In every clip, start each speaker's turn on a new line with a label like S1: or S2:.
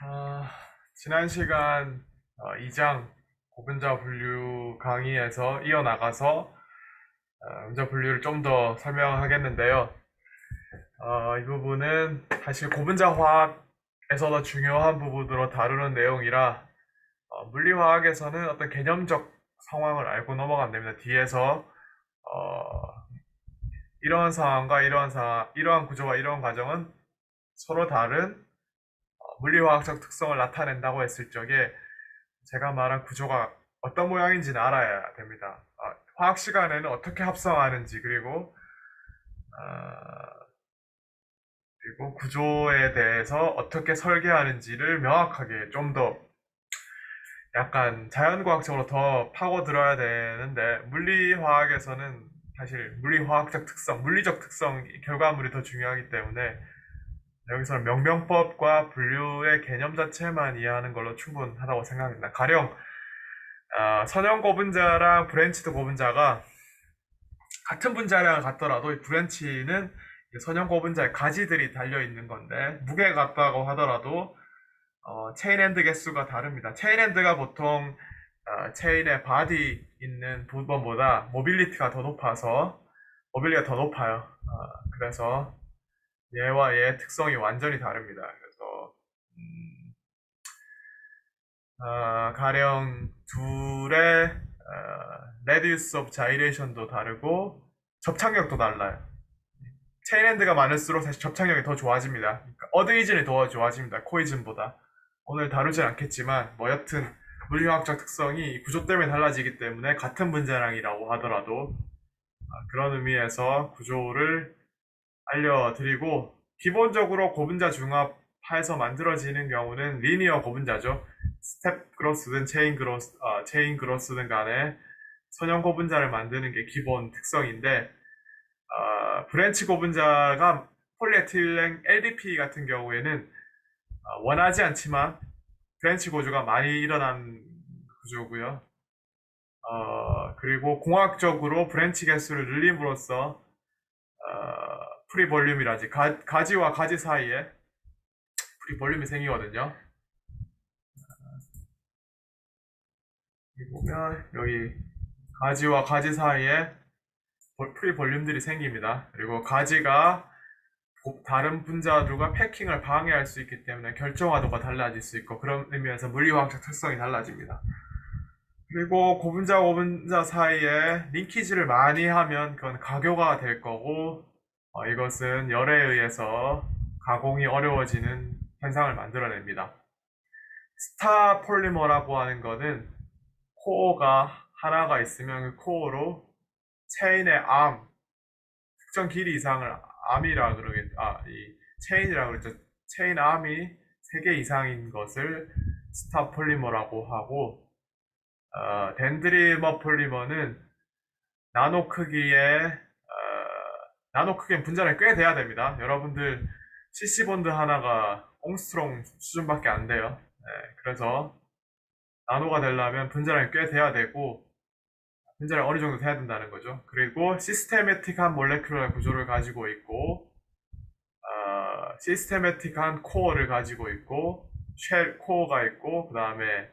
S1: 아, 지난 시간 2장 고분자 분류 강의에서 이어나가서 분자 분류를 좀 더 설명하겠는데요. 이 부분은 사실 고분자 화학에서도 중요한 부분으로 다루는 내용이라 물리화학에서는 어떤 개념적 상황을 알고 넘어가면 됩니다. 뒤에서 어, 이러한 상황과 이러한 상황, 이러한 구조와 이러한 과정은 서로 다른 물리화학적 특성을 나타낸다고 했을 적에 제가 말한 구조가 어떤 모양인지는 알아야 됩니다. 화학 시간에는 어떻게 합성하는지 그리고 구조에 대해서 어떻게 설계하는지를 명확하게 좀 더 약간 자연과학적으로 더 파고들어야 되는데 물리화학에서는 사실 물리화학적 특성, 물리적 특성, 결과물이 더 중요하기 때문에 여기서는 명명법과 분류의 개념 자체만 이해하는 걸로 충분하다고 생각합니다. 가령 선형 고분자랑 브랜치드 고분자가 같은 분자량을 갖더라도 이 브랜치는 선형 고분자에 가지들이 달려 있는 건데 무게가 같다고 하더라도 체인엔드 개수가 다릅니다. 체인엔드가 보통 체인의 바디 있는 부분보다 모빌리티가 더 높아서 모빌리티가 더 높아요. 그래서 얘와 얘의 특성이 완전히 다릅니다. 그래서 가령 둘의 레디우스 오브 자이레이션도 다르고 접착력도 달라요. 체인핸드가 많을수록 사실 접착력이 더 좋아집니다. 그러니까 어드이즌이 더 좋아집니다. 코이즌보다. 오늘 다루진 않겠지만 뭐 여튼 물리화학적 특성이 구조 때문에 달라지기 때문에 같은 분자량이라고 하더라도 그런 의미에서 구조를 알려드리고 기본적으로 고분자 중합해서 만들어지는 경우는 리니어 고분자죠. 스텝 그로스든 체인 그로스든 간에 선형 고분자를 만드는 게 기본 특성인데 브랜치 고분자가 폴리에틸렌 LDP 같은 경우에는 원하지 않지만 브랜치 구조가 많이 일어난 구조고요. 그리고 공학적으로 브랜치 개수를 늘림으로써 프리 볼륨이라지 가지와 가지 사이에 프리 볼륨이 생기거든요. 여기 보면 여기 가지와 가지 사이에 프리 볼륨들이 생깁니다. 그리고 가지가 다른 분자들과 패킹을 방해할 수 있기 때문에 결정화도가 달라질 수 있고 그런 의미에서 물리화학적 특성이 달라집니다. 그리고 고분자 고분자 사이에 링키지를 많이 하면 그건 가교가 될 거고 이것은 열에 의해서 가공이 어려워지는 현상을 만들어냅니다. 스타 폴리머라고 하는 거는 코어가 하나가 있으면 그 코어로 체인의 암, 특정 길이 이상을 암이라 그러겠, 이 체인이라 그랬죠. 체인 암이 3개 이상인 것을 스타 폴리머라고 하고, 덴드리머 폴리머는 나노 크기의, 나노 크기는 분자량이 꽤 돼야 됩니다. 여러분들 CC본드 하나가 옹스트롱 수준밖에 안 돼요. 네, 그래서 나노가 되려면 분자량이 꽤 돼야 되고, 분자량 어느 정도 돼야 된다는 거죠. 그리고 시스테매틱한 몰레큘러 구조를 가지고 있고, 시스테매틱한 코어를 가지고 있고, 쉘 코어가 있고, 그 다음에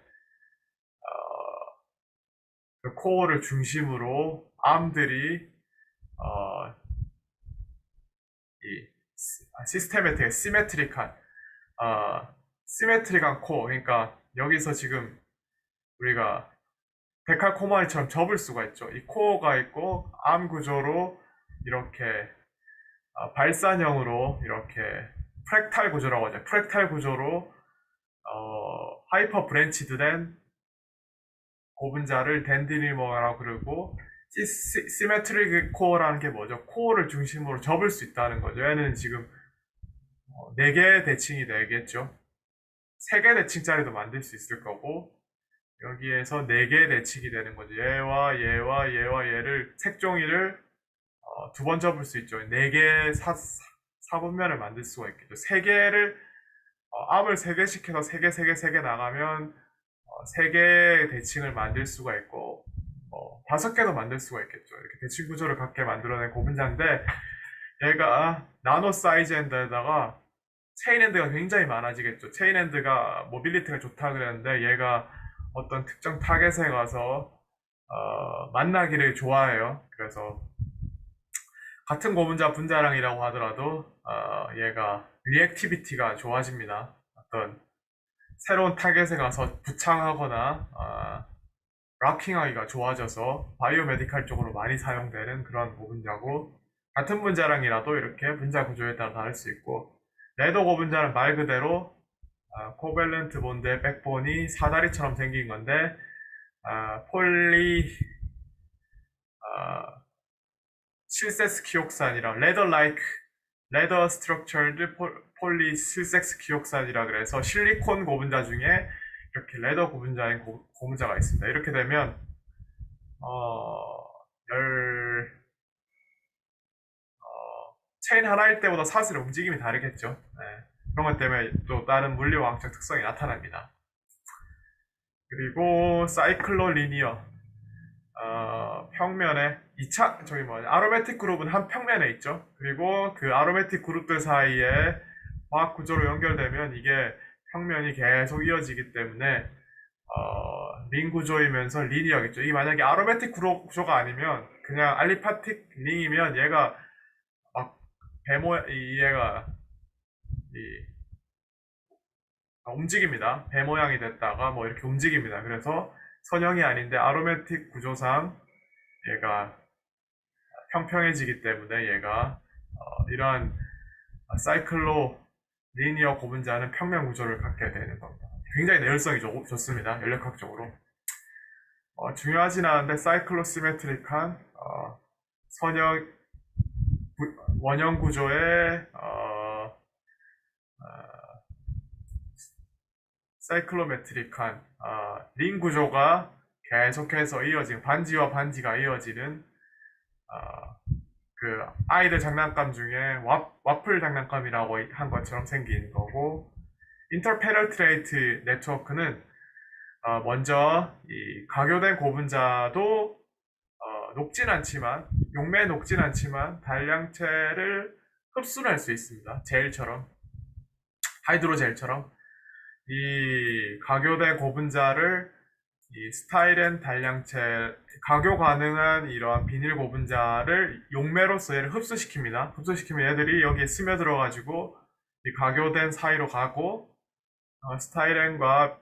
S1: 그 코어를 중심으로 암들이 어, 이 시스테매틱, 시메트릭한 코어. 그러니까 여기서 지금 우리가 데칼코마니처럼 접을 수가 있죠. 이 코어가 있고 암 구조로 이렇게 발산형으로 이렇게 프랙탈 구조라고 하죠. 프랙탈 구조로 하이퍼 브랜치드 된 고분자를 덴드리머라고 그러고 시메트릭 코어라는 게 뭐죠? 코어를 중심으로 접을 수 있다는 거죠. 얘는 지금 4개의 대칭이 되겠죠. 3개 대칭짜리도 만들 수 있을 거고 여기에서 4개의 대칭이 되는 거죠. 얘와 얘와 얘와 얘를 색종이를 2번 접을 수 있죠. 4개의 사분면을 만들 수가 있겠죠. 3개를 암을 3개씩 해서 3개, 3개, 3개 나가면 3개의 대칭을 만들 수가 있고 5개도 만들 수가 있겠죠. 이렇게 대칭 구조를 갖게 만들어낸 고분자인데 얘가 나노 사이즈인데다가 체인핸드가 굉장히 많아지겠죠. 체인핸드가 모빌리티가 좋다 그랬는데 얘가 어떤 특정 타겟에 가서 만나기를 좋아해요. 그래서 같은 고분자 분자량이라고 하더라도 얘가 리액티비티가 좋아집니다. 어떤 새로운 타겟에 가서 부착하거나 락킹하기가 좋아져서 바이오메디칼 쪽으로 많이 사용되는 그런 고분자고, 같은 분자량이라도 이렇게 분자 구조에 따라 다를 수 있고, 레더 고분자는 말 그대로 코밸런트 본드의 백본이 사다리처럼 생긴 건데 폴리 실세스 키옥산이랑 레더 스트럭처드 폴리 실섹스 키옥산이라 그래서 실리콘 고분자 중에 이렇게 레더 고분자인 고분자가 있습니다. 이렇게 되면 열 체인 하나일 때보다 사슬의 움직임이 다르겠죠. 네. 그런 것 때문에 또 다른 물리화학적 특성이 나타납니다. 그리고 사이클로 리니어, 평면에 아로매틱 그룹은 한 평면에 있죠. 그리고 그 아로매틱 그룹들 사이에 화학 구조로 연결되면 이게 평면이 계속 이어지기 때문에 링 구조이면서 리니어겠죠. 이 만약에 아로매틱 구조가 아니면 그냥 알리파틱 링이면 얘가 막 얘가 움직입니다. 배 모양이 됐다가 뭐 이렇게 움직입니다. 그래서 선형이 아닌데 아로매틱 구조상 얘가 평평해지기 때문에 얘가 이러한 사이클로 리니어 고분자는 평면 구조를 갖게 되는 겁니다. 굉장히 내열성이 좋습니다. 연력학적으로. 중요하진 않은데 사이클로 시메트릭한 원형 구조의 사이클로메트릭한 링 구조가 계속해서 이어지는, 반지와 반지가 이어지는 그 아이들 장난감 중에 와플 장난감이라고 한 것처럼 생긴 거고, 인터페네트레이트 네트워크는 먼저 이 가교된 고분자도 녹진 않지만, 용매에 녹진 않지만 단량체를 흡수할 수 있습니다. 젤처럼, 하이드로젤처럼. 이 가교된 고분자를 이 스타일엔 단량체, 가교 가능한 이러한 비닐 고분자를 용매로서 얘를 흡수시킵니다. 흡수시키면 얘들이 여기에 스며들어가지고 이 가교된 사이로 가고, 스타이렌과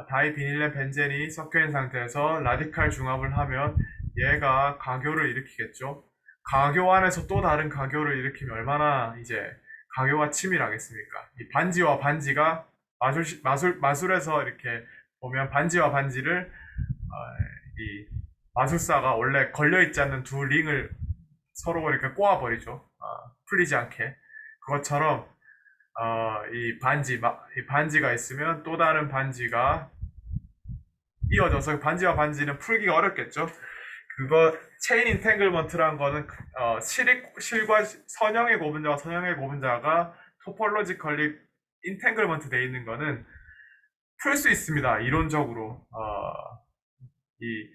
S1: 다이비닐렌 벤젠이 섞여있는 상태에서 라디칼 중합을 하면 얘가 가교를 일으키겠죠. 가교 안에서 또 다른 가교를 일으키면 얼마나 이제 가교가 치밀하겠습니까? 이 반지와 반지가 마술에서 이렇게 보면 반지와 반지를 이 마술사가 원래 걸려있지 않는 두 링을 서로 이렇게 꼬아버리죠. 풀리지 않게. 그것처럼 이 반지가 있으면 또 다른 반지가 이어져서 반지와 반지는 풀기가 어렵겠죠. 그거 체인 인탱글먼트라는 거는 실과 선형의 고분자와 선형의 고분자가 토폴로지컬리 인탱글먼트 돼 있는 거는 풀 수 있습니다. 이론적으로. 이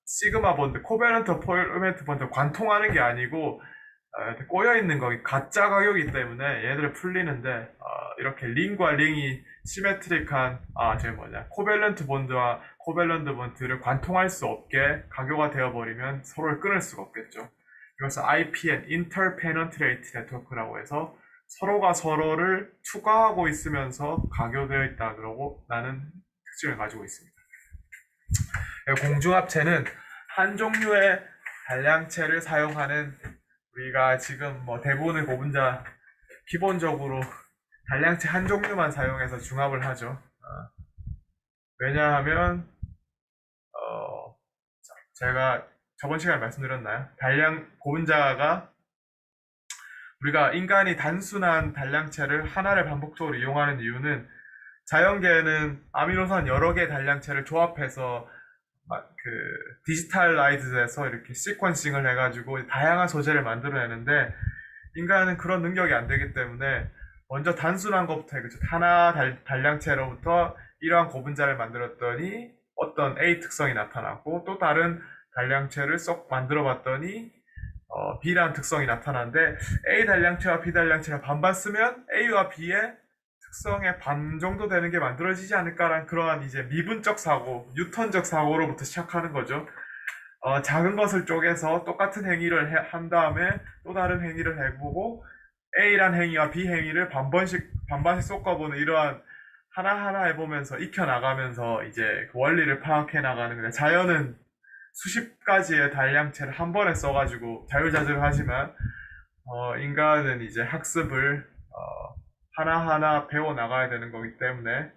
S1: 시그마 본드, 코베넌트 포일멘트 본드 관통하는 게 아니고 꼬여 있는 거, 가짜 가격이기 때문에 얘들을 풀리는데 이렇게 링과 링이 시메트릭한 코밸런트 본드와 코밸런트 본드를 관통할 수 없게 가교가 되어버리면 서로를 끊을 수가 없겠죠. 이것을 IPN, Interpenetrate Network라고 해서 서로가 서로를 추가하고 있으면서 가교되어 있다 그러고 나는 특징을 가지고 있습니다. 공중합체는 한 종류의 단량체를 사용하는, 우리가 지금 뭐 대부분의 고분자 기본적으로 단량체 한 종류만 사용해서 중합을 하죠. 왜냐하면 제가 저번 시간에 말씀드렸나요? 고분자가 우리가 인간이 단순한 단량체를 하나를 반복적으로 이용하는 이유는, 자연계에는 아미노산 여러 개의 단량체를 조합해서 디지털라이즈해서 이렇게 시퀀싱을 해가지고 다양한 소재를 만들어내는데, 인간은 그런 능력이 안 되기 때문에 먼저 단순한 것부터 해가지고 하나 단량체로부터 이러한 고분자를 만들었더니 어떤 A 특성이 나타나고, 또 다른 단량체를 쏙 만들어 봤더니 B라는 특성이 나타나는데 A 단량체와 B 단량체가 반반 쓰면 A와 B의 특성의 반 정도 되는 게 만들어지지 않을까라는 그러한 이제 미분적 사고, 뉴턴적 사고로부터 시작하는 거죠. 작은 것을 쪼개서 똑같은 행위를 한 다음에 또 다른 행위를 해보고 A란 행위와 B 행위를 반반씩 섞어보는 이러한 하나하나 해보면서 익혀나가면서 이제 그 원리를 파악해 나가는 거예요. 자연은 수십 가지의 단량체를 한 번에 써가지고 자유자재로하지만 인간은 이제 학습을 하나하나 배워나가야 되는 거기 때문에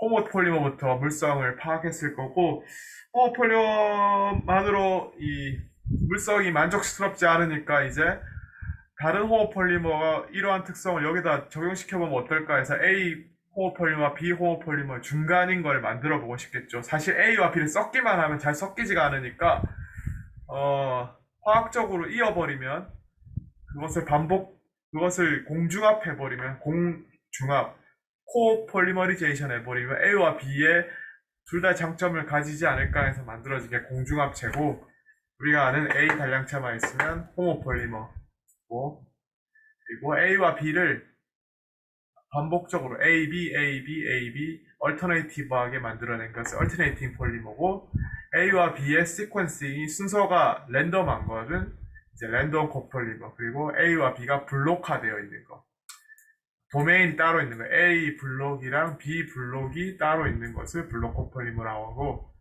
S1: 호모폴리머부터 물성을 파악했을 거고 호모폴리머만으로 이 물성이 만족스럽지 않으니까 이제 다른 호모폴리머가 이러한 특성을 여기다 적용시켜보면 어떨까 해서 A 호모폴리머와 B 호모폴리머 중간인 걸 만들어 보고 싶겠죠. 사실 A와 B를 섞기만 하면 잘 섞이지가 않으니까 화학적으로 이어버리면 그것을 공중합해버리면 공중합 코폴리머리제이션 해버리면 A와 B의 둘 다 장점을 가지지 않을까 해서 만들어진 게 공중합체고 우리가 아는 A 단량체만 있으면 호모폴리머고 그리고 A와 B를 반복적으로 A, B, A, B, A, B 얼터네이티브하게 만들어낸 것을 얼터네이팅 폴리머고 A와 B의 시퀀싱이 순서가 랜덤한 것은 이제 랜덤 코폴리머 그리고 A와 B가 블록화되어 있는 것 도메인이 따로 있는 거 A 블록이랑 B 블록이 따로 있는 것을 블록 코폴리머라고 하고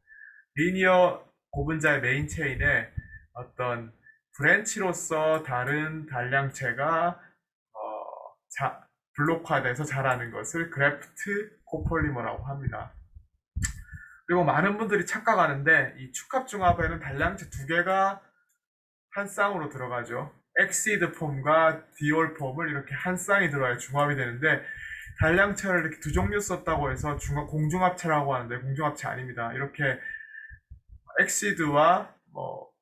S1: 리니어 고분자의 메인 체인에 어떤 브랜치로서 다른 단량체가 블록화돼서 자라는 것을 그래프트 코폴리머라고 합니다. 그리고 많은 분들이 착각하는데 이 축합중합에는 단량체 두 개가 한 쌍으로 들어가죠. 엑시드 폼과 디올 폼을 이렇게 한 쌍이 들어야 중합이 되는데 단량체를 이렇게 두 종류 썼다고 해서 공중합체라고 하는데 공중합체 아닙니다. 이렇게 엑시드와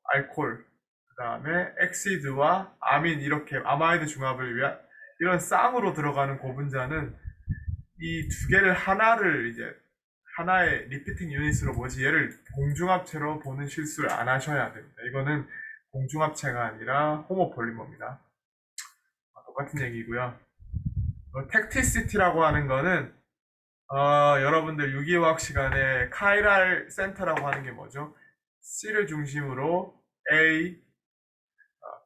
S1: 알코올 그 다음에 엑시드와 아민 이렇게 아마이드 중합을 위한 이런 쌍으로 들어가는 고분자는 이 두 개를 하나의 리피팅 유닛으로 보지 얘를 공중합체로 보는 실수를 안 하셔야 됩니다. 이거는 공중합체가 아니라 호모폴리머입니다. 똑같은 얘기고요. 텍티시티라고 하는 거는 여러분들 유기화학 시간에 카이랄 센터라고 하는 게 뭐죠? C를 중심으로 A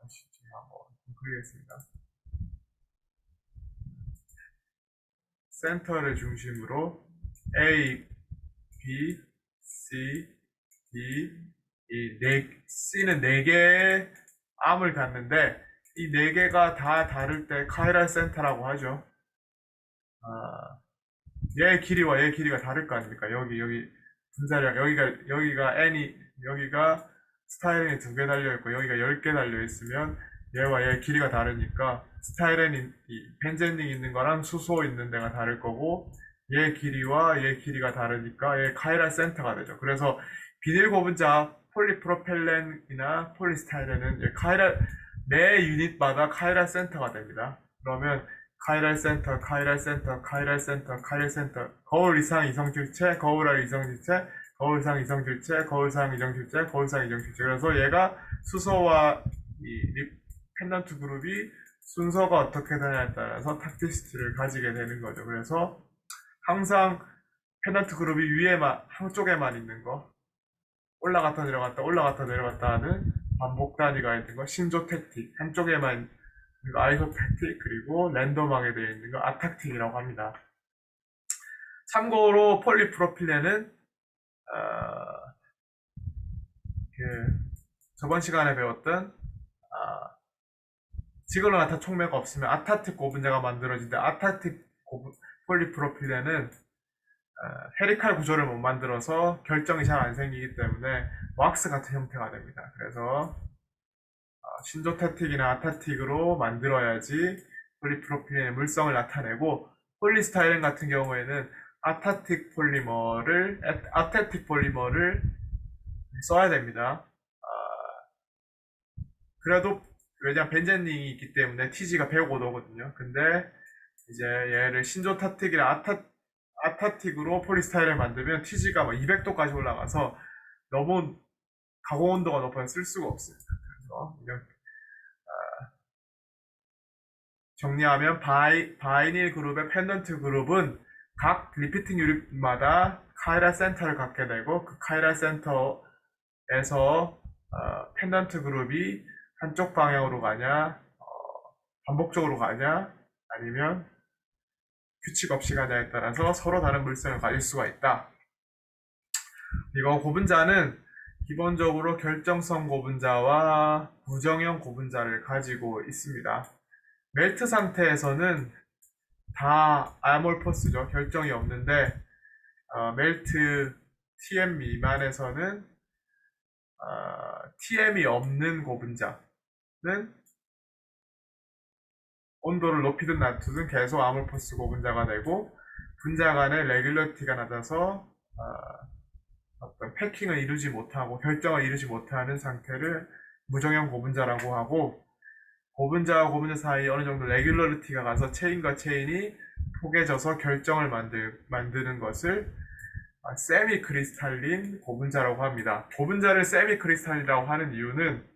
S1: 다시 한번 그리겠습니다. 센터를 중심으로 A, B, C, D C는 4개의 암을 갖는데 이 4개가 다 다를 때 카이랄 센터라고 하죠. 얘의 길이와 얘의 길이가 다를 거 아닙니까? 여기 분자량 여기가 N이 여기가 스타일렌이 2개 달려있고 여기가 10개 달려있으면 얘와 얘의 길이가 다르니까 스타일렌이 벤젠이 있는 거랑 수소 있는 데가 다를 거고 얘의 길이와 얘의 길이가 다르니까 얘 카이랄 센터가 되죠. 그래서 비닐 고분자 폴리프로펠렌이나 폴리스타이렌은 매 유닛마다 카이랄 센터가 됩니다. 그러면 카이랄 센터, 카이랄 센터, 카이랄 센터, 카이랄 센터, 거울 이상 이성질체, 거울 알 이성질체, 거울상 이성질체, 거울상 이성질체, 거울상 이성질체. 그래서 얘가 수소와 이 펜던트 그룹이 순서가 어떻게 되냐에 따라서 탁티시티를 가지게 되는 거죠. 그래서 항상 펜던트 그룹이 한쪽에만 있는 거, 올라갔다 내려갔다 올라갔다 내려갔다 하는 반복 단위가 있는 거 신조택틱 한쪽에만 그리고 아이소택틱 그리고 랜덤하게 되어 있는 거 아탁틱이라고 합니다. 참고로 폴리프로필렌은 저번 시간에 배웠던 지글로나타 촉매가 없으면 아타틱 고분자가 만들어지는데 아타틱 폴리프로필렌은 헤리칼 구조를 못 만들어서 결정이 잘 안 생기기 때문에 왁스 같은 형태가 됩니다. 그래서 신조태틱이나 아타틱으로 만들어야지 폴리프로필렌의 물성을 나타내고 폴리스타이렌 같은 경우에는 아타틱 폴리머를 써야 됩니다. 그래도 왜냐면 벤젠링이 있기 때문에 TG가 105도거든요. 근데 이제 얘를 신조타틱이나 아타틱으로 폴리스타이렌을 만들면 TG가 200도까지 올라가서 너무 가공 온도가 높아서 쓸 수가 없습니다. 정리하면 바이닐 그룹의 펜던트 그룹은 각 리피팅 유닛마다 카이랄 센터를 갖게 되고 그 카이랄 센터에서 펜던트 그룹이 한쪽 방향으로 가냐, 반복적으로 가냐, 아니면 규칙 없이 가냐에 따라서 서로 다른 물성을 가질 수가 있다. 이거 고분자는 기본적으로 결정성 고분자와 부정형 고분자를 가지고 있습니다. 멜트 상태에서는 다 아몰포스죠. 결정이 없는데 멜트 TM 미만에서는 TM이 없는 고분자는 온도를 높이든 낮추든 계속 아몰포스 고분자가 되고 분자 간의 레귤러티가 낮아서 어떤 패킹을 이루지 못하고 결정을 이루지 못하는 상태를 무정형 고분자라고 하고 고분자와 고분자 사이에 어느 정도 레귤러리티가 가서 체인과 체인이 포개져서 결정을 만드는 것을 세미 크리스탈린 고분자라고 합니다. 고분자를 세미 크리스탈린이라고 하는 이유는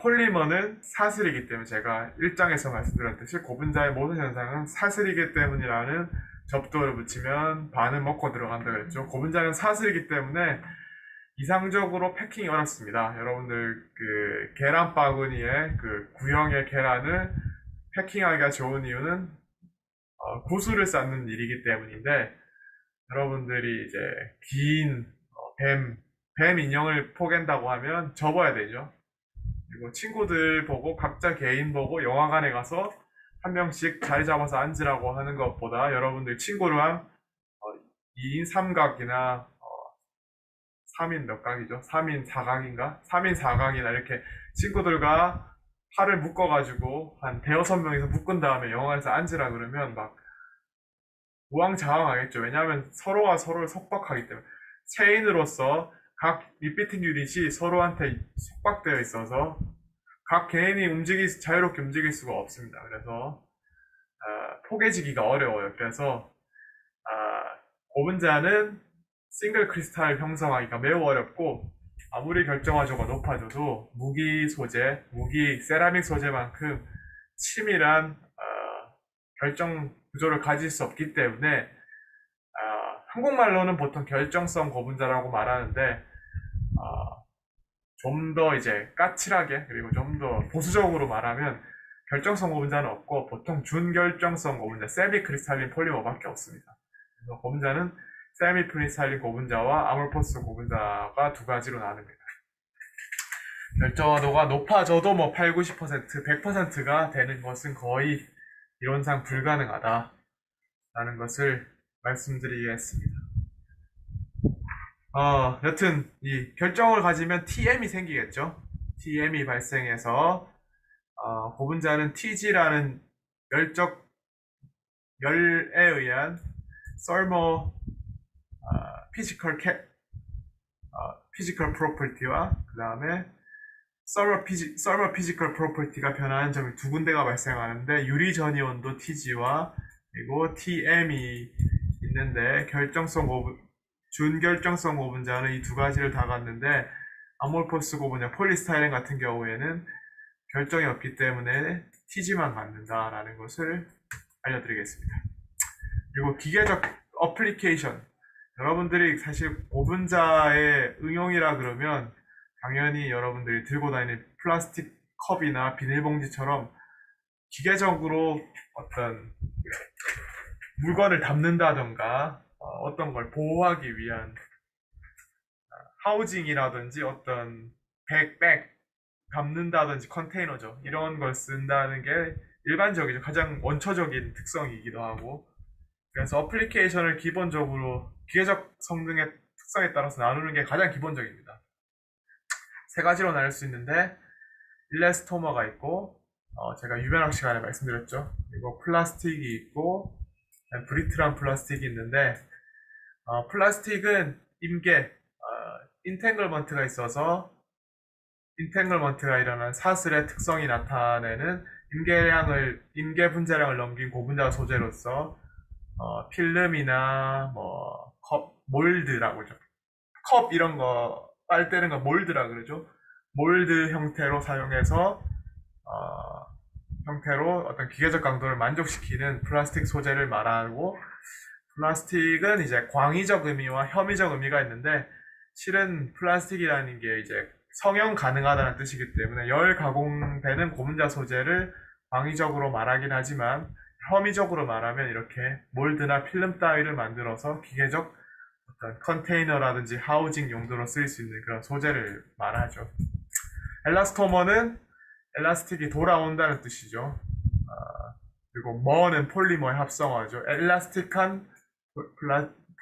S1: 폴리머는 사슬이기 때문에 제가 1장에서 말씀드렸듯이 고분자의 모든 현상은 사슬이기 때문이라는 접두어를 붙이면 반은 먹고 들어간다 그랬죠. 고분자는 사슬이기 때문에 이상적으로 패킹이 어렵습니다. 여러분들 그 계란 바구니에 그 구형의 계란을 패킹하기가 좋은 이유는 구슬을 쌓는 일이기 때문인데 여러분들이 이제 긴 뱀 인형을 포갠다고 하면 접어야 되죠. 그리고 친구들 보고 각자 개인 보고 영화관에 가서 한 명씩 자리 잡아서 앉으라고 하는 것보다 여러분들 친구랑 2인 삼각이나 3인 몇 각이죠? 3인 4각인가? 3인 4각이나 이렇게 친구들과 팔을 묶어가지고 한 대여섯 명이서 묶은 다음에 영화관에서 앉으라 그러면 막 우왕좌왕하겠죠. 왜냐하면 서로가 서로를 속박하기 때문에 체인으로서 각 리피팅 유닛이 서로한테 속박되어 있어서 각 개인이 자유롭게 움직일 수가 없습니다. 그래서 포개지기가 어려워요. 그래서 고분자는 싱글 크리스탈 형성하기가 매우 어렵고 아무리 결정화조가 높아져도 무기 세라믹 소재만큼 치밀한 결정 구조를 가질 수 없기 때문에 한국말로는 보통 결정성 고분자라고 말하는데 좀 더 이제 까칠하게 그리고 좀 더 보수적으로 말하면 결정성 고분자는 없고 보통 준결정성 고분자 세미 크리스탈린 폴리머밖에 없습니다. 그래서 고분자는 세미 크리스탈린 고분자와 아몰포스 고분자가 두 가지로 나눕니다. 결정화도가 높아져도 뭐 8, 90%, 100%가 되는 것은 거의 이론상 불가능하다라는 것을 말씀드리겠습니다. 여튼 이 결정을 가지면 TM이 생기겠죠. TM이 발생해서 고분자는 TG라는 열에 의한 thermal physical property와 그 다음에 thermal physical property가 변하는 점이 두 군데가 발생하는데 유리 전이 온도 TG와 그리고 TM이 있는데 준결정성 고분자는 이 두 가지를 다 갖는데 아몰포스 고분자 폴리스타이렌 같은 경우에는 결정이 없기 때문에 TG만 갖는다라는 것을 알려드리겠습니다. 그리고 기계적 어플리케이션 여러분들이 사실 고분자의 응용이라 그러면 당연히 여러분들이 들고 다니는 플라스틱 컵이나 비닐봉지처럼 기계적으로 어떤 물건을 담는다던가 어떤 걸 보호하기 위한 하우징이라든지 어떤 백 담는다든지 컨테이너죠. 이런 걸 쓴다는 게 일반적이죠. 가장 원초적인 특성이기도 하고 그래서 어플리케이션을 기본적으로 기계적 성능의 특성에 따라서 나누는 게 가장 기본적입니다. 세 가지로 나눌 수 있는데 일레스토머가 있고 제가 유변학 시간에 말씀드렸죠. 그리고 플라스틱이 있고 브리틀한 플라스틱이 있는데 플라스틱은 인탱글먼트가 있어서 인탱글먼트가 일어난 사슬의 특성이 나타내는 임계 분자량을 넘긴 고분자 소재로서 필름이나 컵 몰드라고 그러죠. 컵 이런 거 빨대는 거 몰드라 그러죠. 몰드 형태로 사용해서 어, 형태로 어떤 기계적 강도를 만족시키는 플라스틱 소재를 말하고, 플라스틱은 이제 광의적 의미와 혐의적 의미가 있는데, 실은 플라스틱이라는 게 이제 성형 가능하다는 뜻이기 때문에 열 가공되는 고분자 소재를 광의적으로 말하긴 하지만, 혐의적으로 말하면 이렇게 몰드나 필름 따위를 만들어서 기계적 어떤 컨테이너라든지 하우징 용도로 쓰일 수 있는 그런 소재를 말하죠. 엘라스토머는 엘라스틱이 돌아온다는 뜻이죠. 그리고 머는 폴리머의 합성어죠. 엘라스틱한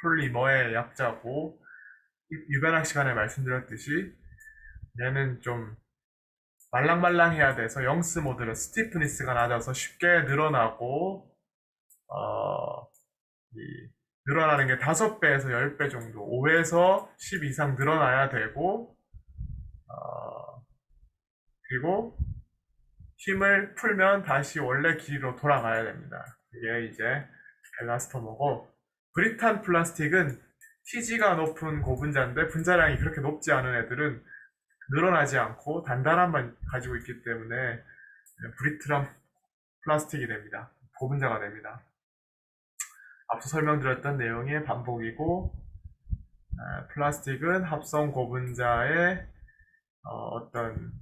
S1: 폴리머의 약자고, 유변학 시간에 말씀드렸듯이 얘는 좀 말랑말랑해야 돼서 영스 모드로 스티프니스가 낮아서 쉽게 늘어나고, 어, 이 늘어나는 게 5배에서 10배 정도, 5에서 10 이상 늘어나야 되고, 어, 그리고 힘을 풀면 다시 원래 길이로 돌아가야 됩니다. 이게 이제 엘라스토머고, 브리탄 플라스틱은 Tg가 높은 고분자인데 분자량이 그렇게 높지 않은 애들은 늘어나지 않고 단단함만 가지고 있기 때문에 브리트한 플라스틱이 됩니다. 고분자가 됩니다. 앞서 설명드렸던 내용의 반복이고, 플라스틱은 합성 고분자의 어떤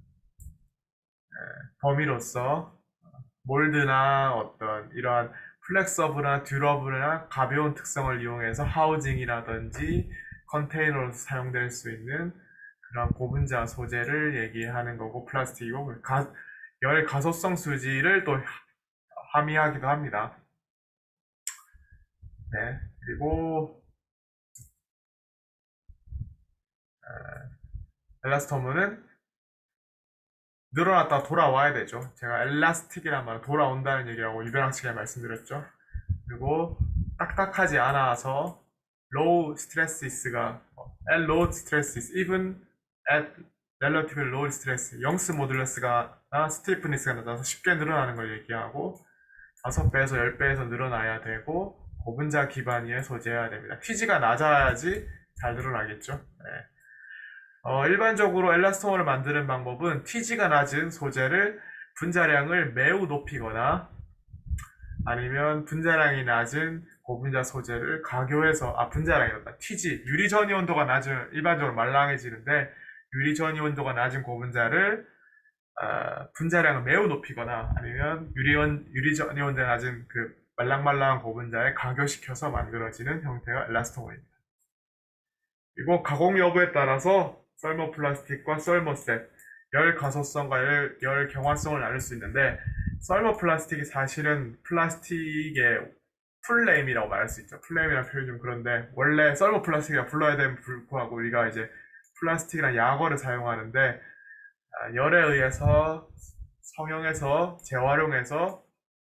S1: 범위로서 몰드나 어떤 이러한 플렉서블이나 듀러블이나 가벼운 특성을 이용해서 하우징이라든지 컨테이너로 사용될 수 있는 그런 고분자 소재를 얘기하는 거고, 플라스틱이고, 열 가소성 수지를 또 함의하기도 합니다. 네, 그리고 엘라스토머는 늘어났다 돌아와야 되죠. 제가 엘라스틱이란 말은 돌아온다는 얘기라고 유변학식에 말씀드렸죠. 그리고 딱딱하지 않아서 low stresses가 low stresses, even at relatively low stress, 영스 모듈러스가 스티프니스가 낮아서 쉽게 늘어나는 걸 얘기하고, 5배에서 10배에서 늘어나야 되고, 고분자 기반의 소재여야 됩니다. Tg가 낮아야지 잘 늘어나겠죠. 네. 일반적으로 엘라스토머를 만드는 방법은 Tg가 낮은 소재를 분자량을 매우 높이거나, 아니면 분자량이 낮은 고분자 소재를 가교해서, 분자량이란다. Tg, 유리 전이 온도가 낮은, 일반적으로 말랑해지는데, 유리 전이 온도가 낮은 고분자를 분자량을 매우 높이거나, 아니면 유리 전이 온도가 낮은 그 말랑말랑한 고분자에 가교시켜서 만들어지는 형태가 엘라스토머입니다. 그리고 가공 여부에 따라서 썰모플라스틱과 썰모셋, 열 가소성과 열 경화성을 나눌 수 있는데, 썰모플라스틱이 사실은 플라스틱의 풀네임이라고 말할 수 있죠. 풀네임이라는 표현이 좀 그런데, 원래 썰모플라스틱이라 불러야 됨 불구하고 우리가 이제 플라스틱이라는 약어를 사용하는데, 열에 의해서 성형해서 재활용해서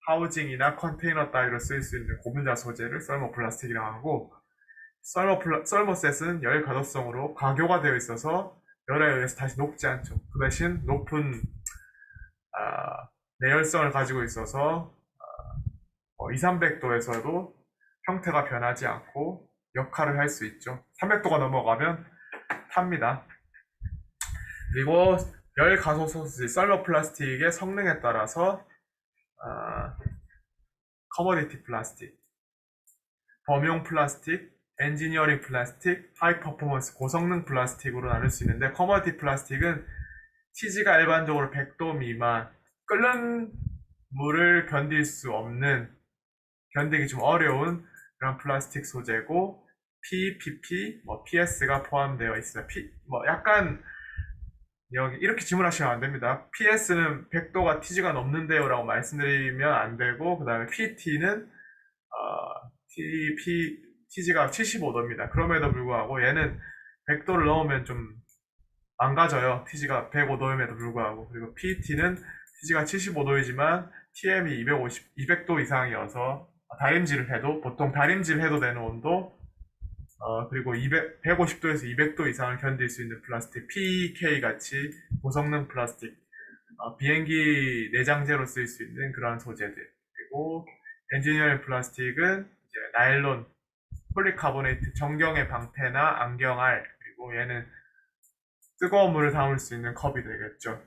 S1: 하우징이나 컨테이너 따위로 쓰일 수 있는 고분자 소재를 썰모플라스틱이라고 하고, 썰모셋은 열 가독성으로 가교가 되어 있어서 열에 의해서 다시 녹지 않죠. 그 대신 높은 내열성을 가지고 있어서 2, 300도에서도 형태가 변하지 않고 역할을 할 수 있죠. 300도가 넘어가면 탑니다. 그리고 열 가소소지 썰모플라스틱의 성능에 따라서 커머디티 플라스틱, 범용 플라스틱, 엔지니어링 플라스틱, 하이 퍼포먼스 고성능 플라스틱으로 나눌 수 있는데, 커머디티 플라스틱은 Tg가 일반적으로 100도 미만, 끓는 물을 견딜 수 없는, 견디기 좀 어려운 그런 플라스틱 소재고, PPP, PS가 포함되어 있어요. 약간 여기 이렇게 질문하시면 안 됩니다. PS는 100도가 Tg가 넘는데요 라고 말씀드리면 안 되고, 그 다음에 PT는 Tg가 75도입니다. 그럼에도 불구하고 얘는 100도를 넘으면 좀 망가져요. Tg가 105도임에도 불구하고. 그리고 PT는 Tg가 75도이지만 TM이 200도 이상이어서 다림질을 해도, 보통 다림질 해도 되는 온도, 그리고 150도에서 200도 이상을 견딜 수 있는 플라스틱, PK 같이 고성능 플라스틱, 비행기 내장재로 쓰일 수 있는 그러한 소재들. 그리고 엔지니어링 플라스틱은 이제 나일론, 폴리카보네이트, 정경의 방패나 안경알, 그리고 얘는 뜨거운 물을 담을 수 있는 컵이 되겠죠.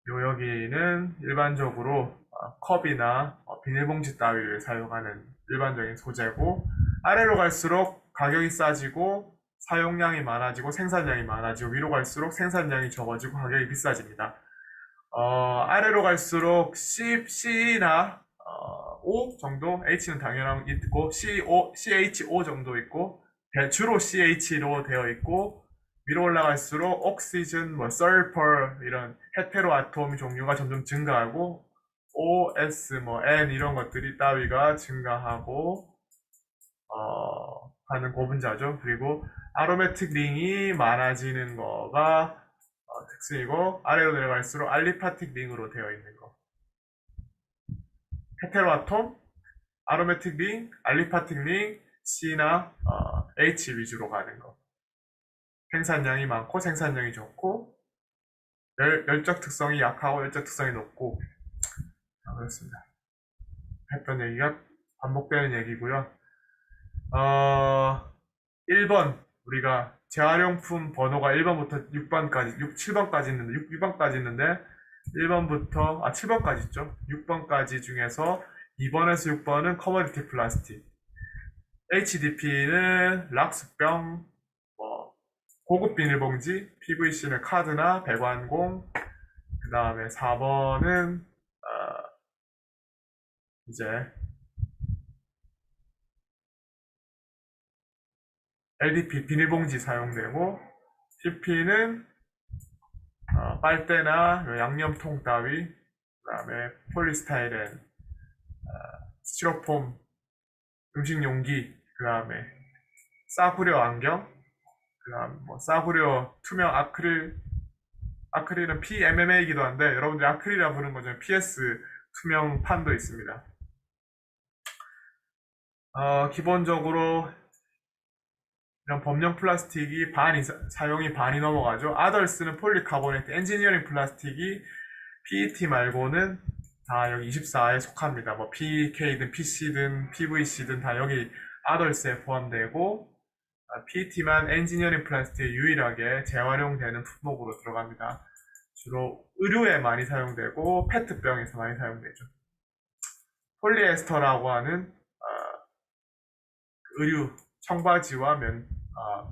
S1: 여기는 일반적으로 컵이나 비닐봉지 따위를 사용하는 일반적인 소재고, 아래로 갈수록 가격이 싸지고 사용량이 많아지고 생산량이 많아지고, 위로 갈수록 생산량이 적어지고 가격이 비싸집니다. 아래로 갈수록 C나 O 정도, H는 당연한 있고, CHO 정도 있고, 주로 CH로 되어 있고, 위로 올라갈수록 옥시즌, 설펄 이런 헤테로 아톰 종류가 점점 증가하고, OS, N 이런 것들이 따위가 증가하고 하는 고분자죠. 그리고 아로매틱 링이 많아지는 거가 특징이고, 아래로 내려갈수록 알리파틱 링으로 되어 있는 거. 헤테로아톰, 아로매틱 링, 알리파틱 링, C나 H 위주로 가는 거. 생산량이 많고 생산량이 적고, 열적 특성이 약하고 열적 특성이 높고. 그렇습니다. 했던 얘기가 반복되는 얘기고요. 1번, 우리가 재활용품 번호가 1번부터 6번까지, 7번까지 있는데, 6번까지 있는데, 1번부터, 7번까지 있죠. 6번까지 중에서 2번에서 6번은 커머디티 플라스틱, HDP는 락스병, 고급 비닐봉지, PVC는 카드나 배관공, 그 다음에 4번은 이제 LDP 비닐봉지 사용되고, TP는 빨대나 양념통 따위, 그 다음에 폴리스타이렌, 스티로폼, 음식 용기, 그 다음에 싸구려 안경, 그 다음 싸구려 투명 아크릴은 PMMA이기도 한데 여러분들이 아크릴이라 부르는 거죠. PS 투명 판도 있습니다. 기본적으로 이런 범용 플라스틱이 사용이 반이 넘어가죠. 아덜스는 폴리카보네이트 엔지니어링 플라스틱이 PET 말고는 다 여기 24에 속합니다. PK든 PC든 PVC든 다 여기 아덜스에 포함되고, PET만 엔지니어링 플라스틱에 유일하게 재활용되는 품목으로 들어갑니다. 주로 의류에 많이 사용되고 페트병에서 많이 사용되죠. 폴리에스터라고 하는 의류 청바지와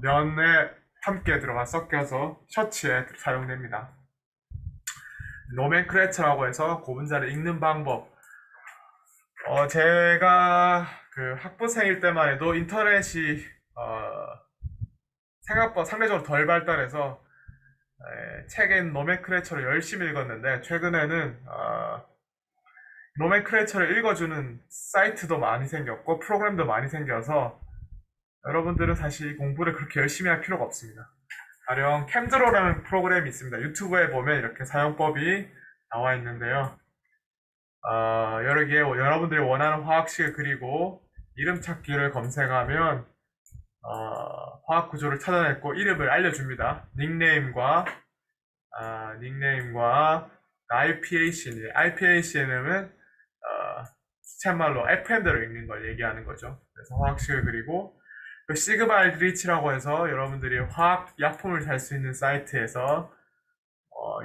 S1: 면에 함께 들어가 섞여서 셔츠에 사용됩니다. 노멘크레처라고 해서 고분자를 읽는 방법. 제가 그 학부생일 때만 해도 인터넷이 생각보다 상대적으로 덜 발달해서 책엔 노멘크레처를 열심히 읽었는데, 최근에는 노멘크레처를 읽어주는 사이트도 많이 생겼고 프로그램도 많이 생겨서 여러분들은 사실 공부를 그렇게 열심히 할 필요가 없습니다. 가령 캠드로라는 프로그램이 있습니다. 유튜브에 보면 이렇게 사용법이 나와 있는데요. 여러 개 여러분들이 원하는 화학식을 그리고 이름 찾기를 검색하면 화학 구조를 찾아냈고 이름을 알려줍니다. 닉네임과 IPACN은 시쳇말로 FM대로 읽는 걸 얘기하는 거죠. 그래서 화학식을 그리고 시그마 알드리치라고 해서 여러분들이 화학 약품을 살 수 있는 사이트에서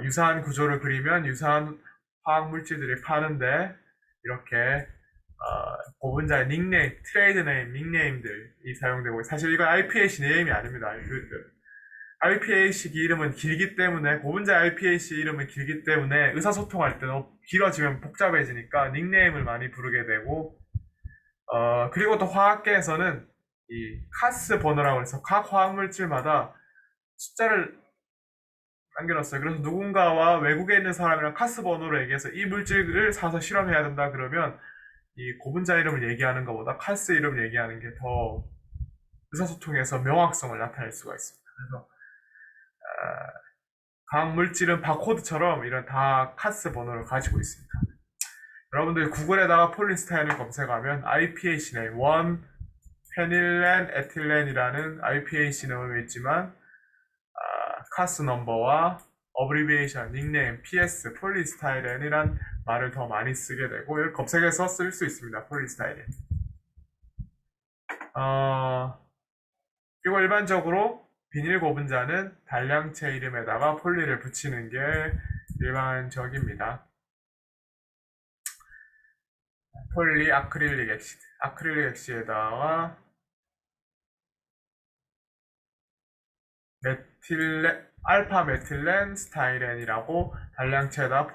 S1: 유사한 구조를 그리면 유사한 화학 물질들이 파는데, 이렇게 고분자의 닉네임, 트레이드 네임, 닉네임들이 사용되고, 사실 이건 IPAC 네임이 아닙니다. IPAC 이름은 길기 때문에, 고분자 IPAC 이름은 길기 때문에 의사소통할 때는 길어지면 복잡해지니까 닉네임을 많이 부르게 되고, 그리고 또 화학계에서는 이 카스 번호라고 해서 각 화학물질마다 숫자를 남겨놨어요. 그래서 누군가와 외국에 있는 사람이랑 카스 번호로 얘기해서 이 물질을 사서 실험해야 된다 그러면 이 고분자 이름을 얘기하는 것보다 카스 이름을 얘기하는 게 더 의사소통에서 명확성을 나타낼 수가 있습니다. 그래서 각 물질은 바코드처럼 이런 다 카스 번호를 가지고 있습니다. 여러분들 구글에다가 폴리스타인을 검색하면 IPAC 네임 1 페닐렌 에틸렌이라는 IPAC 네임이 있지만 카스 넘버와 어브리비에이션, 닉네임, PS, 폴리스타이렌이란 말을 더 많이 쓰게 되고, 이걸 검색해서 쓸 수 있습니다. 폴리스타이렌. 그리고 일반적으로 비닐 고분자는 단량체 이름에다가 폴리를 붙이는 게 일반적입니다. 폴리 아크릴릭 액시드. 아크릴릭 액시드에다가 알파 메틸렌 스타이렌이라고 단량체에다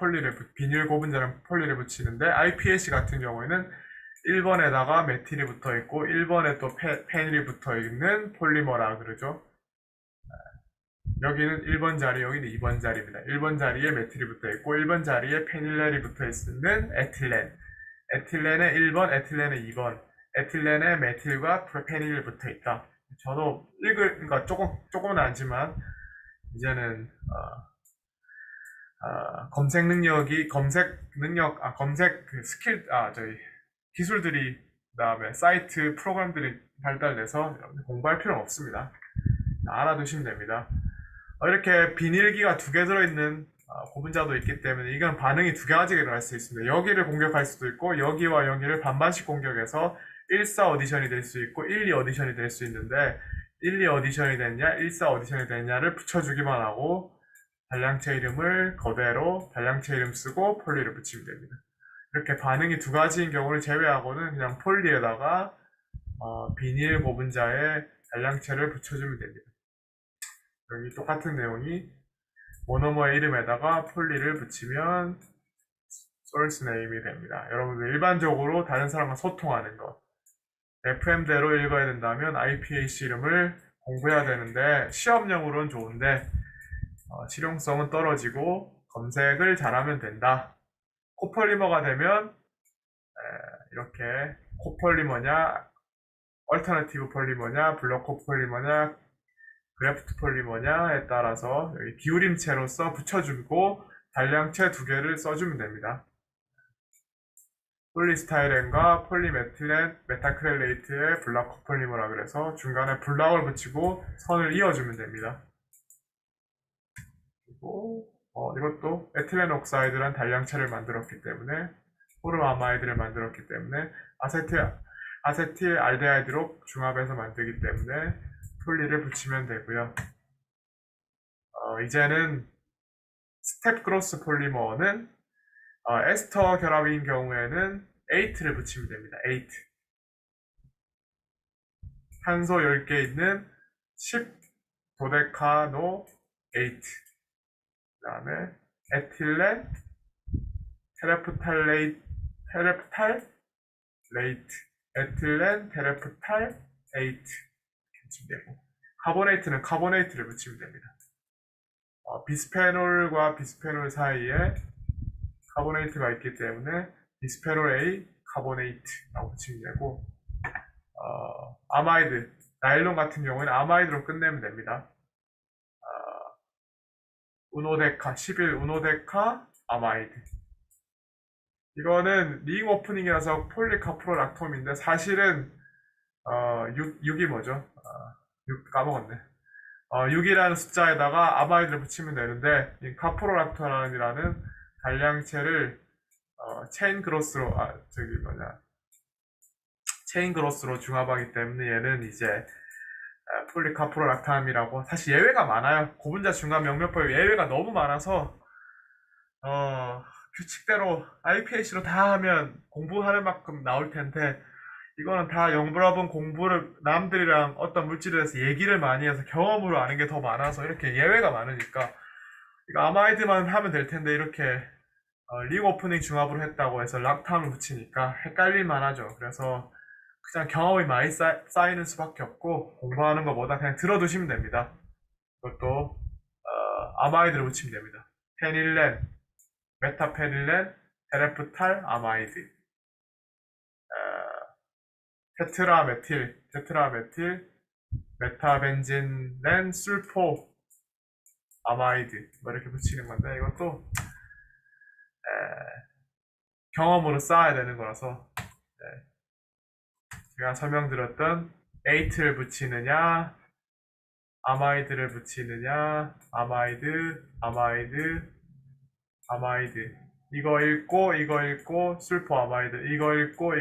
S1: 비닐 고분자는 폴리를 붙이는데 IPAC 같은 경우에는 1번에다가 메틸이 붙어 있고 1번에 또 페닐이 붙어 있는 폴리머라 그러죠. 여기는 1번 자리, 여기는 2번 자리입니다. 1번 자리에 메틸이 붙어 있고 1번 자리에 페닐렌이 붙어 있는 에틸렌. 에틸렌에 1번, 에틸렌에 2번. 에틸렌에 메틸과 페닐이 붙어 있다. 저도 그러니까 조금은 알지만 이제는 검색 그 스킬 저희 기술들이 그다음에 사이트 프로그램들이 발달돼서 공부할 필요는 없습니다. 알아두시면 됩니다. 이렇게 비닐기가 두 개 들어있는 고분자도 있기 때문에 이건 반응이 두 가지가 일어날 수 있습니다. 여기를 공격할 수도 있고 여기와 여기를 반반씩 공격해서 1사 어디션이 될 수 있고 1, 2 어디션이 될 수 있는데 1, 2 어디션이 됐냐, 1, 4 어디션이 됐냐를 붙여주기만 하고 단량체 이름을 그대로 단량체 이름 쓰고 폴리를 붙이면 됩니다. 이렇게 반응이 두 가지인 경우를 제외하고는 그냥 폴리에다가 비닐 고분자에 단량체를 붙여주면 됩니다. 여기 똑같은 내용이 모노머의 이름에다가 폴리를 붙이면 소스 네임이 됩니다. 여러분들 일반적으로 다른 사람과 소통하는 것 FM대로 읽어야 된다면 IPAC 이름을 공부해야 되는데 시험용으로는 좋은데 실용성은 떨어지고 검색을 잘하면 된다. 코폴리머가 되면 이렇게 코폴리머냐 얼터너티브 폴리머냐 블록 코폴리머냐 그래프트 폴리머냐에 따라서 여기 기울임체로서 붙여주고 단량체 두 개를 써주면 됩니다. 폴리스타이렌과 폴리메틸렌 메타크렐레이트의 블락 코폴리머라 그래서 중간에 블락을 붙이고 선을 이어주면 됩니다. 그리고 이것도 에틸렌 옥사이드란 단량체를 만들었기 때문에 포르아마이드를 만들었기 때문에 아세틸 알데하이드로 중합해서 만들기 때문에 폴리를 붙이면 되고요. 이제는 스텝 그로스 폴리머는 에스터 결합인 경우에는 8를 붙이면 됩니다. 8. 탄소 10개 있는 10 도데카노 8. 그 다음에 에틸렌 테레프탈 레이트 에틸렌 테레프탈 8 붙이면 되고 카보네이트는 카보네이트를 붙이면 됩니다. 비스페놀과 비스페놀 사이에 카보네이트가 있기 때문에 비스페놀 A 카보네이트라고 붙이면 되고 아마이드 나일론 같은 경우에는 아마이드로 끝내면 됩니다. 우노데카 11 우노데카 아마이드 이거는 링 오프닝이라서 폴리카프로락톰인데 사실은 6이 뭐죠? 6 까먹었네. 6이라는 숫자에다가 아마이드를 붙이면 되는데 이 카프로락토란이라는 단량체를 체인 그로스로 체인 그로스로 중합하기 때문에 얘는 이제 폴리카프로락탐이라고 사실 예외가 많아요. 고분자 중합 명명법에 예외가 너무 많아서 규칙대로 IPAC로 다 하면 공부하는 만큼 나올 텐데 이거는 다 영불합은 공부를 남들이랑 어떤 물질에 대해서 얘기를 많이 해서 경험으로 아는 게 더 많아서 이렇게 예외가 많으니까 이거 아마이드만 하면 될 텐데 이렇게 링 오프닝 중합으로 했다고 해서 락탐을 붙이니까 헷갈릴만 하죠. 그래서 그냥 경험이 많이 쌓이는 수밖에 없고 공부하는 것보다 그냥 들어두시면 됩니다. 이것도 아마이드를 붙이면 됩니다. 페닐렌, 메타페닐렌, 테레프탈 아마이드 테트라메틸, 메타벤진렌 술포 아마이드 뭐 이렇게 붙이는 건데 이것도 경험으로 쌓아야 되는 거라서 제가 설명드렸던 8를 붙이느냐 아마이드를 붙이느냐 아마이드 이거 읽고 술포 아마이드 이거 읽고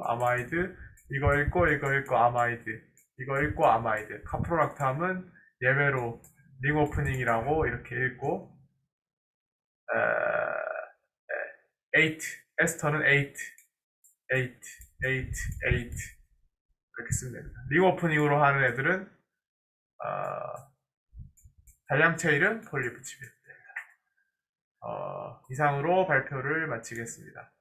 S1: 아마이드 이거 읽고 아마이드 이거 읽고 아마이드 카프로락탐은 예외로 링 오프닝이라고 이렇게 읽고, 8, 에스터는 8, 8, 8, 8 이렇게 쓰면 됩니다. 링 오프닝으로 하는 애들은 단량체 이름 폴리 붙이면 됩니다. 이상으로 발표를 마치겠습니다.